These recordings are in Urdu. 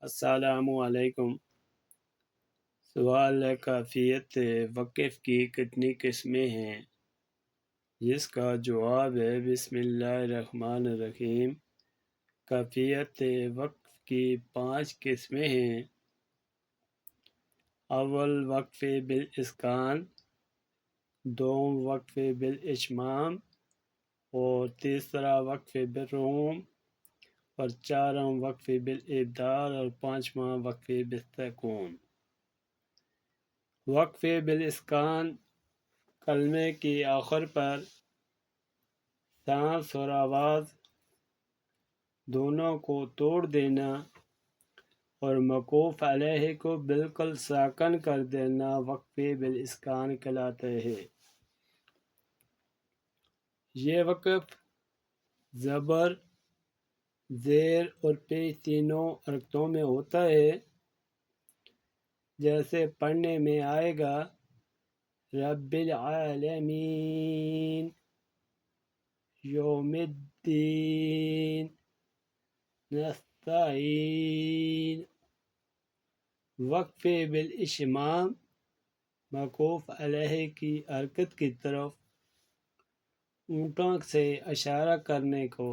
السلام علیکم۔ سوال ہے کیفیت وقف کی کتنی قسمیں ہیں؟ جس کا جواب ہے بسم اللہ الرحمن الرحیم۔ کیفیت وقف کی 5 قسمیں ہیں۔ اول وقف بالاسکان، دوم وقف بالاشمام، اور تیسرا وقف بالروم، اور چارم وقف بالابدال، اور پانچواں وقف بالسکون۔ وقف بالاسکان کلمے کی آخر پر سانس اور آواز دونوں کو توڑ دینا اور موقوف علیہ کو بالکل ساکن کر دینا وقف بالاسکان کہلاتا ہے۔ یہ وقف زبر، زیر اور پیش تینوں حرکتوں میں ہوتا ہے، جیسے پڑھنے میں آئے گا رب العالمین یوم الدین نستعین۔ وقف بالاشمام موقوف علیہ کی حرکت کی طرف اونٹوں سے اشارہ کرنے کو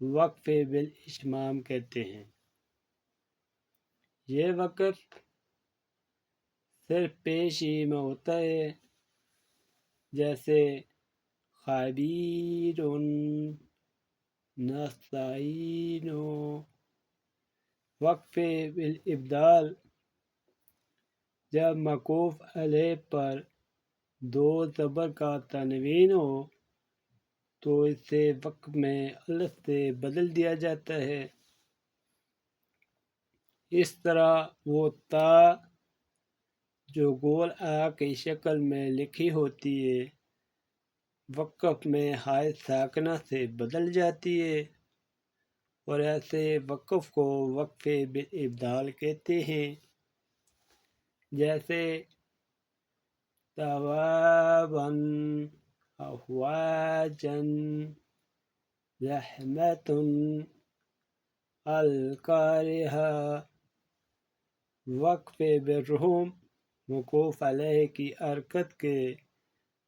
وقف بالاشمام کہتے ہیں۔ یہ وقف صرف پیش ہی میں ہوتا ہے، جیسے خبیر نستعین۔ وقف بالابدال جب موقوف علیہ پر 2 زبر کا تنوین ہو تو اسے وقف میں الف سے بدل دیا جاتا ہے۔ اس طرح وہ تا جو گول آ کی شکل میں لکھی ہوتی ہے وقف میں ہائے ساکنہ سے بدل جاتی ہے، اور ایسے وقف کو وقف بالابدال کہتے ہیں، جیسے ثواباً افواجاً رحمة القارعہ۔ وقف بالروم موقوف علیہ کی حرکت کے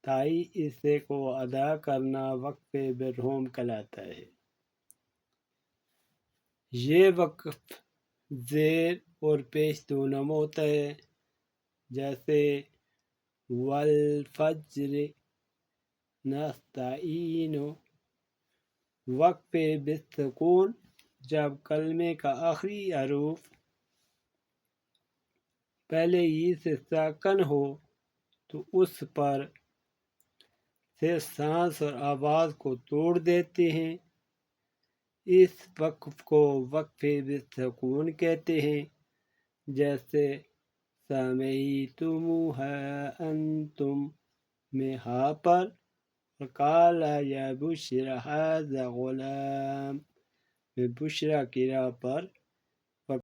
تائی حصے کو ادا کرنا وقف بالروم کہلاتا ہے۔ یہ وقف زیر اور پیش دونوں میں ہوتا ہے، جیسے والفجر نستعین۔ وقف بالسکون جب کلمے کا آخری حرف پہلے ہی سے ساکن ہو تو اس پر سے سانس اور آواز کو توڑ دیتے ہیں۔ اس وقف کو وقف بالسکون کہتے ہیں، جیسے سمیعتموہا انتم میں ہا پر، اور قال یا بشری ھذا غلام میں بشریٰ کی راہ پر